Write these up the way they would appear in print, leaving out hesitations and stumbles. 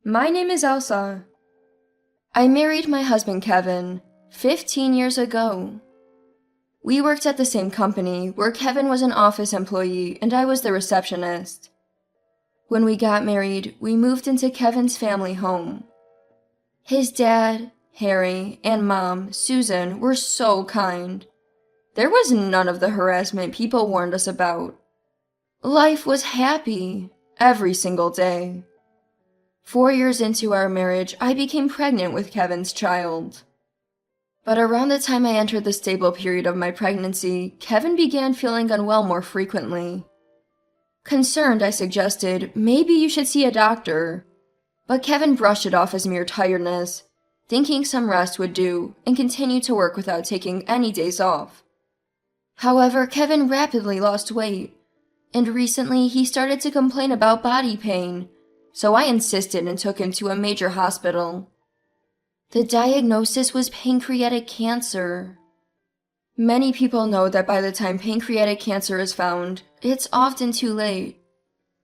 My name is Elsa. I married my husband Kevin 15 years ago. We worked at the same company where Kevin was an office employee and I was the receptionist. When we got married, we moved into Kevin's family home. His dad, Harry, and mom, Susan, were so kind. There was none of the harassment people warned us about. Life was happy every single day. 4 years into our marriage, I became pregnant with Kevin's child. But around the time I entered the stable period of my pregnancy, Kevin began feeling unwell more frequently. Concerned, I suggested, maybe you should see a doctor. But Kevin brushed it off as mere tiredness, thinking some rest would do, and continued to work without taking any days off. However, Kevin rapidly lost weight, and recently he started to complain about body pain, so I insisted and took him to a major hospital. The diagnosis was pancreatic cancer. Many people know that by the time pancreatic cancer is found, it's often too late,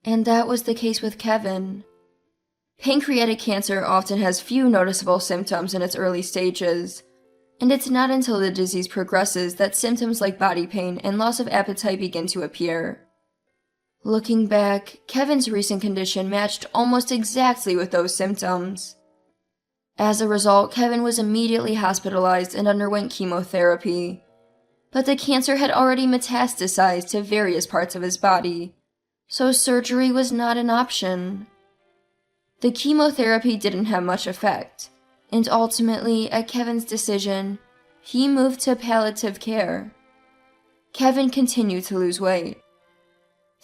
and that was the case with Kevin. Pancreatic cancer often has few noticeable symptoms in its early stages, and it's not until the disease progresses that symptoms like body pain and loss of appetite begin to appear. Looking back, Kevin's recent condition matched almost exactly with those symptoms. As a result, Kevin was immediately hospitalized and underwent chemotherapy, but the cancer had already metastasized to various parts of his body, so surgery was not an option. The chemotherapy didn't have much effect, and ultimately, at Kevin's decision, he moved to palliative care. Kevin continued to lose weight.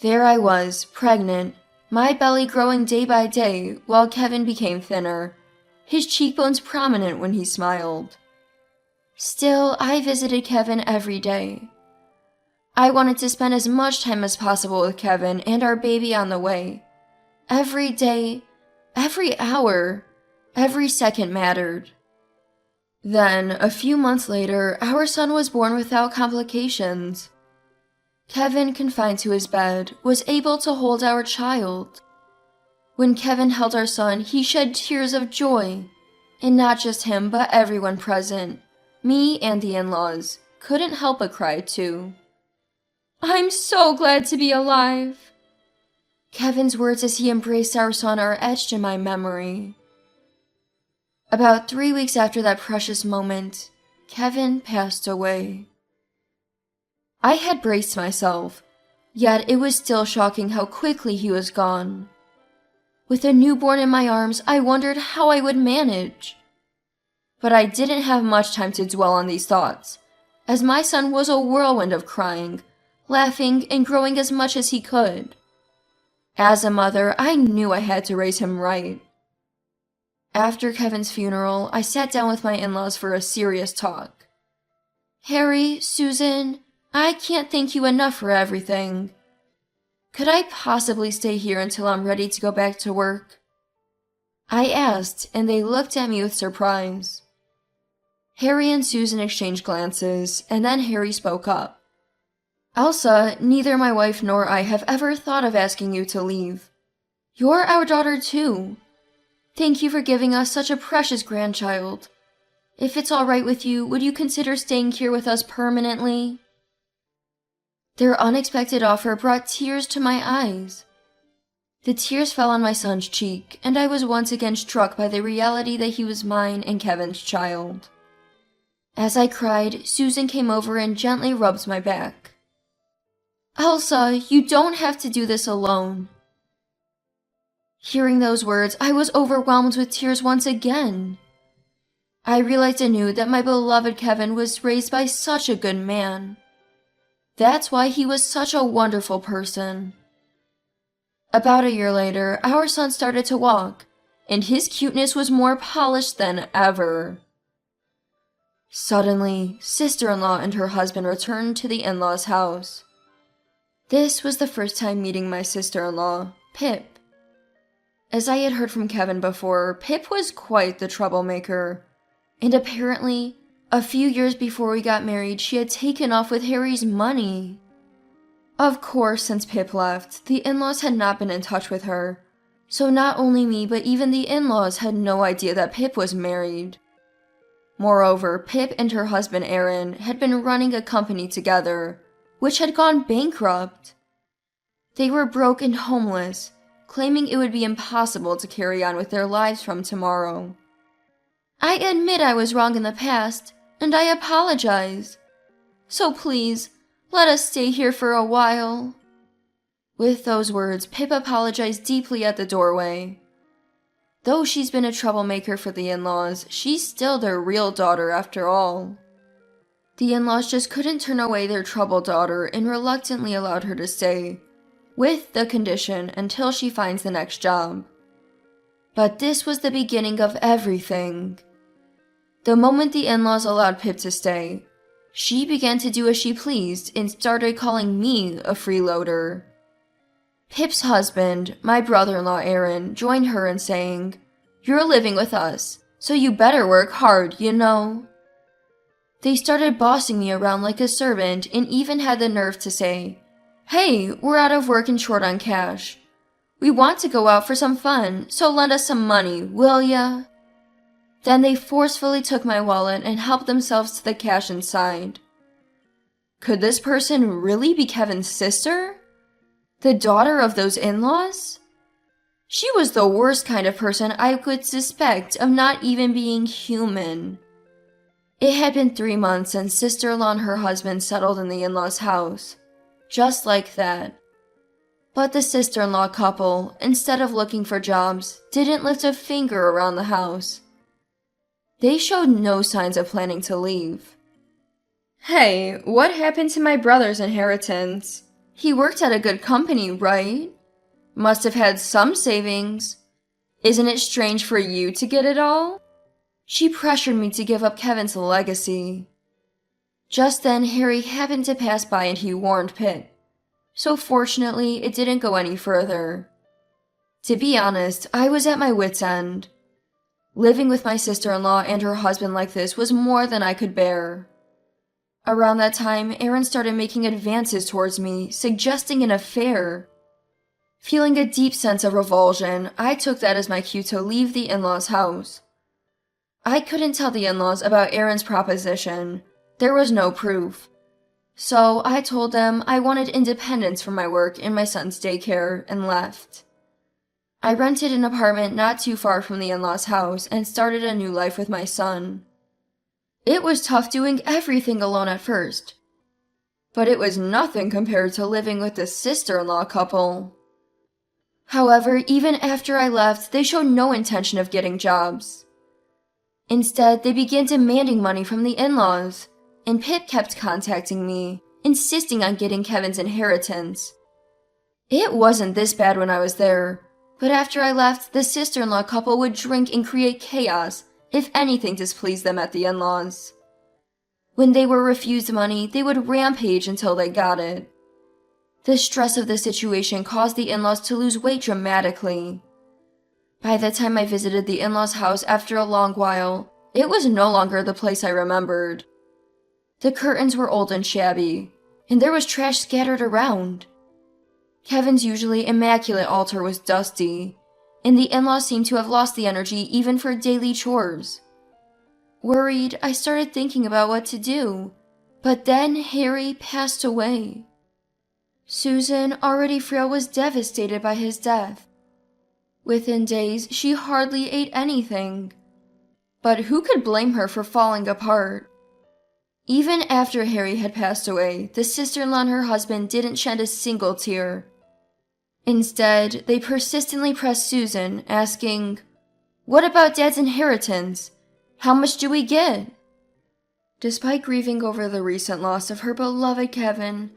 There I was, pregnant, my belly growing day by day while Kevin became thinner, his cheekbones prominent when he smiled. Still, I visited Kevin every day. I wanted to spend as much time as possible with Kevin and our baby on the way. Every day, every hour, every second mattered. Then, a few months later, our son was born without complications. Kevin, confined to his bed, was able to hold our child. When Kevin held our son, he shed tears of joy, and not just him, but everyone present, me and the in-laws, couldn't help but cry too. "I'm so glad to be alive." Kevin's words as he embraced our son are etched in my memory. About 3 weeks after that precious moment, Kevin passed away. I had braced myself, yet it was still shocking how quickly he was gone. With a newborn in my arms, I wondered how I would manage. But I didn't have much time to dwell on these thoughts, as my son was a whirlwind of crying, laughing, and growing as much as he could. As a mother, I knew I had to raise him right. After Kevin's funeral, I sat down with my in-laws for a serious talk. "Harry, Susan, I can't thank you enough for everything. Could I possibly stay here until I'm ready to go back to work?" I asked, and they looked at me with surprise. Harry and Susan exchanged glances, and then Harry spoke up. "Elsa, neither my wife nor I have ever thought of asking you to leave. You're our daughter too. Thank you for giving us such a precious grandchild. If it's all right with you, would you consider staying here with us permanently?" Their unexpected offer brought tears to my eyes. The tears fell on my son's cheek, and I was once again struck by the reality that he was mine and Kevin's child. As I cried, Susan came over and gently rubbed my back. "Elsa, you don't have to do this alone." Hearing those words, I was overwhelmed with tears once again. I realized anew that my beloved Kevin was raised by such a good man. That's why he was such a wonderful person. About a year later, our son started to walk, and his cuteness was more polished than ever. Suddenly, sister-in-law and her husband returned to the in-laws' house. This was the first time meeting my sister-in-law, Pip. As I had heard from Kevin before, Pip was quite the troublemaker, and apparently, a few years before we got married, she had taken off with Harry's money. Of course, since Pip left, the in-laws had not been in touch with her, So not only me, but even the in-laws had no idea that Pip was married. Moreover, Pip and her husband Aaron had been running a company together, which had gone bankrupt. They were broke and homeless, claiming it would be impossible to carry on with their lives from tomorrow. I admit I was wrong in the past, and I apologize. So please, let us stay here for a while. With those words, Pip apologized deeply at the doorway. Though she's been a troublemaker for the in-laws, she's still their real daughter after all. The in-laws just couldn't turn away their troubled daughter and reluctantly allowed her to stay, with the condition until she finds the next job. But this was the beginning of everything. The moment the in-laws allowed Pip to stay, she began to do as she pleased and started calling me a freeloader. Pip's husband, my brother-in-law Aaron, joined her in saying, "You're living with us, so you better work hard, you know." They started bossing me around like a servant and even had the nerve to say, "Hey, we're out of work and short on cash. We want to go out for some fun, so lend us some money, will ya?" Then they forcefully took my wallet and helped themselves to the cash inside. Could this person really be Kevin's sister? The daughter of those in-laws? She was the worst kind of person I could suspect of not even being human. It had been 3 months since sister-in-law and her husband settled in the in-laws' house. Just like that. But the sister-in-law couple, instead of looking for jobs, didn't lift a finger around the house. They showed no signs of planning to leave. "Hey, what happened to my brother's inheritance? He worked at a good company, right? Must have had some savings. Isn't it strange for you to get it all?" She pressured me to give up Kevin's legacy. Just then, Harry happened to pass by and he warned Pip. So fortunately, it didn't go any further. To be honest, I was at my wit's end. Living with my sister-in-law and her husband like this was more than I could bear. Around that time, Aaron started making advances towards me, suggesting an affair. Feeling a deep sense of revulsion, I took that as my cue to leave the in-laws' house. I couldn't tell the in-laws about Aaron's proposition. There was no proof. So I told them I wanted independence from my work in my son's daycare and left. I rented an apartment not too far from the in-laws' house and started a new life with my son. It was tough doing everything alone at first, but it was nothing compared to living with the sister-in-law couple. However, even after I left, they showed no intention of getting jobs. Instead, they began demanding money from the in-laws, and Pip kept contacting me, insisting on getting Kevin's inheritance. It wasn't this bad when I was there, but after I left, the sister-in-law couple would drink and create chaos if anything displeased them at the in-laws. When they were refused money, they would rampage until they got it. The stress of the situation caused the in-laws to lose weight dramatically. By the time I visited the in-laws' house after a long while, it was no longer the place I remembered. The curtains were old and shabby, and there was trash scattered around. Kevin's usually immaculate altar was dusty, and the in-laws seemed to have lost the energy even for daily chores. Worried, I started thinking about what to do, but then Harry passed away. Susan, already frail, was devastated by his death. Within days, she hardly ate anything. But who could blame her for falling apart? Even after Harry had passed away, the sister-in-law and her husband didn't shed a single tear. Instead, they persistently pressed Susan, asking, "What about Dad's inheritance? How much do we get?" Despite grieving over the recent loss of her beloved Kevin,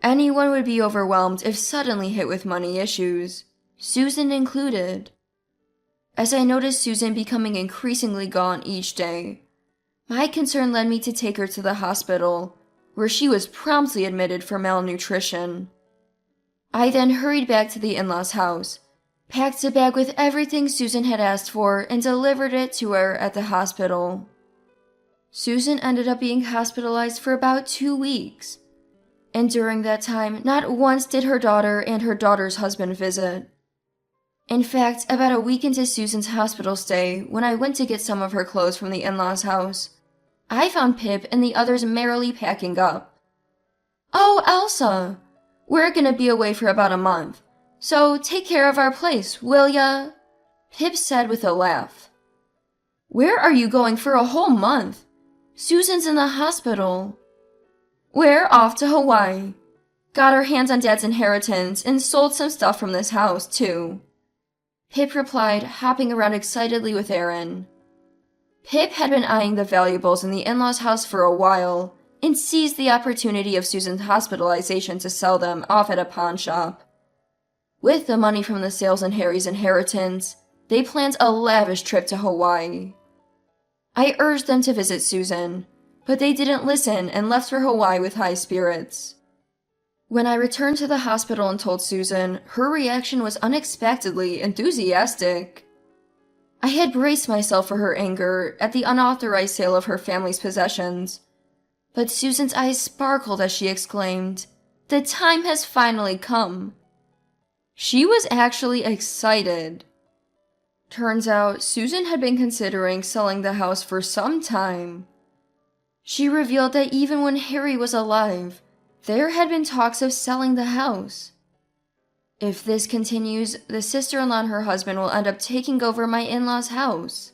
anyone would be overwhelmed if suddenly hit with money issues, Susan included. As I noticed Susan becoming increasingly gaunt each day, my concern led me to take her to the hospital, where she was promptly admitted for malnutrition. I then hurried back to the in-laws' house, packed a bag with everything Susan had asked for, and delivered it to her at the hospital. Susan ended up being hospitalized for about 2 weeks, and during that time, not once did her daughter and her daughter's husband visit. In fact, about a week into Susan's hospital stay, when I went to get some of her clothes from the in-laws' house, I found Pip and the others merrily packing up. "Oh, Elsa, we're gonna be away for about a month, so take care of our place, will ya?" Pip said with a laugh. "Where are you going for a whole month? Susan's in the hospital." "We're off to Hawaii. Got our hands on Dad's inheritance and sold some stuff from this house, too," Pip replied, hopping around excitedly with Erin. Pip had been eyeing the valuables in the in-laws' house for a while and seized the opportunity of Susan's hospitalization to sell them off at a pawn shop. With the money from the sales and Harry's inheritance, they planned a lavish trip to Hawaii. I urged them to visit Susan, but they didn't listen and left for Hawaii with high spirits. When I returned to the hospital and told Susan, her reaction was unexpectedly enthusiastic. I had braced myself for her anger at the unauthorized sale of her family's possessions, but Susan's eyes sparkled as she exclaimed, "The time has finally come." She was actually excited. Turns out, Susan had been considering selling the house for some time. She revealed that even when Harry was alive, there had been talks of selling the house. If this continues, the sister-in-law and her husband will end up taking over my in-laws' house.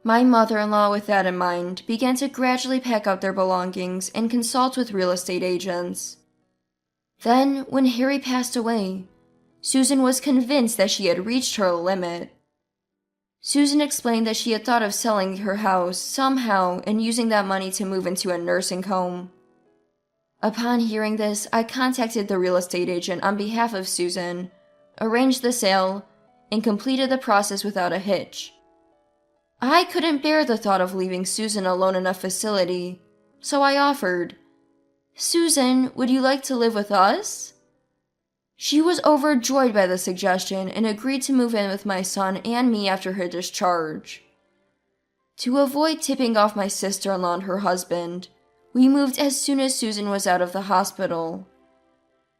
My mother-in-law, with that in mind, began to gradually pack up their belongings and consult with real estate agents. Then, when Harry passed away, Susan was convinced that she had reached her limit. Susan explained that she had thought of selling her house somehow and using that money to move into a nursing home. Upon hearing this, I contacted the real estate agent on behalf of Susan, arranged the sale, and completed the process without a hitch. I couldn't bear the thought of leaving Susan alone in a facility, so I offered, "Susan, would you like to live with us?" She was overjoyed by the suggestion and agreed to move in with my son and me after her discharge. To avoid tipping off my sister-in-law and her husband, we moved as soon as Susan was out of the hospital.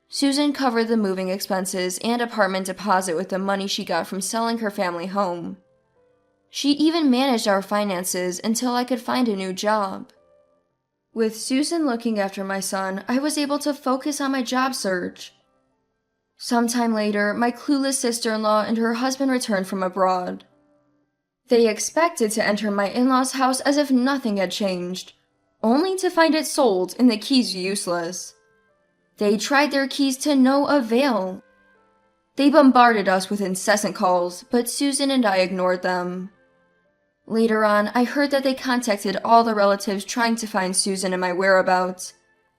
Susan covered the moving expenses and apartment deposit with the money she got from selling her family home. She even managed our finances until I could find a new job. With Susan looking after my son, I was able to focus on my job search. Sometime later, my clueless sister-in-law and her husband returned from abroad. They expected to enter my in-laws' house as if nothing had changed, only to find it sold and the keys useless. They tried their keys to no avail. They bombarded us with incessant calls, but Susan and I ignored them. Later on, I heard that they contacted all the relatives trying to find Susan and my whereabouts,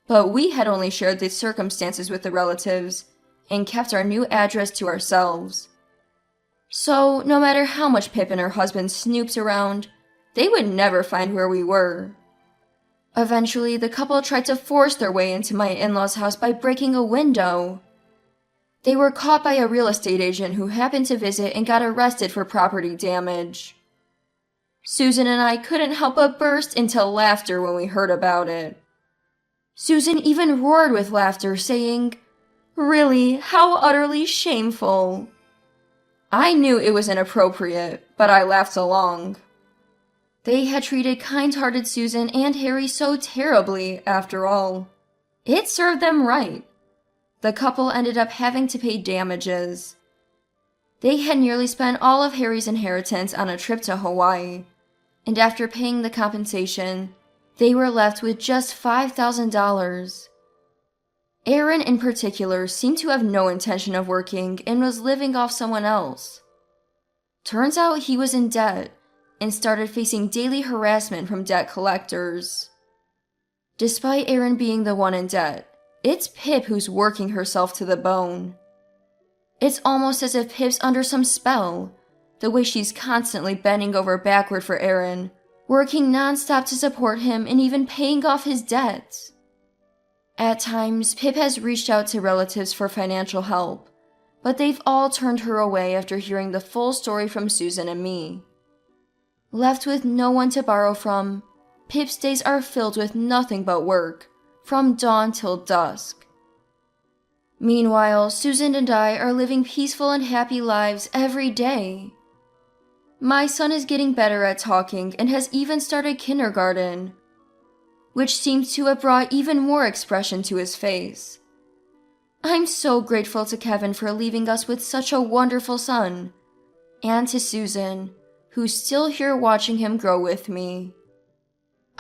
but we had only shared the circumstances with the relatives and kept our new address to ourselves. So, no matter how much Pip and her husband snooped around, they would never find where we were. Eventually, the couple tried to force their way into my in-laws' house by breaking a window. They were caught by a real estate agent who happened to visit and got arrested for property damage. Susan and I couldn't help but burst into laughter when we heard about it. Susan even roared with laughter, saying, "Really, how utterly shameful." I knew it was inappropriate, but I laughed along. They had treated kind-hearted Susan and Harry so terribly, after all. It served them right. The couple ended up having to pay damages. They had nearly spent all of Harry's inheritance on a trip to Hawaii, and after paying the compensation, they were left with just $5,000. Erin, in particular, seemed to have no intention of working and was living off someone else. Turns out he was in debt and started facing daily harassment from debt collectors. Despite Erin being the one in debt, it's Pip who's working herself to the bone. It's almost as if Pip's under some spell, the way she's constantly bending over backward for Erin, working nonstop to support him and even paying off his debts. At times, Pip has reached out to relatives for financial help, but they've all turned her away after hearing the full story from Susan and me. Left with no one to borrow from, Pip's days are filled with nothing but work, from dawn till dusk. Meanwhile, Susan and I are living peaceful and happy lives every day. My son is getting better at talking and has even started kindergarten, which seems to have brought even more expression to his face. I'm so grateful to Kevin for leaving us with such a wonderful son, and to Susan, who's still here watching him grow with me.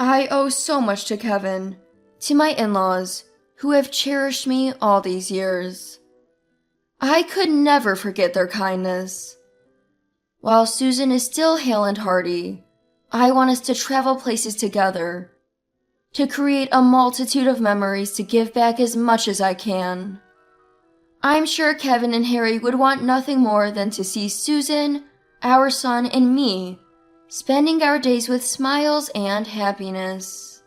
I owe so much to Kevin, to my in-laws, who have cherished me all these years. I could never forget their kindness. While Susan is still hale and hearty, I want us to travel places together, to create a multitude of memories to give back as much as I can. I'm sure Kevin and Harry would want nothing more than to see Susan, our son, and me spending our days with smiles and happiness.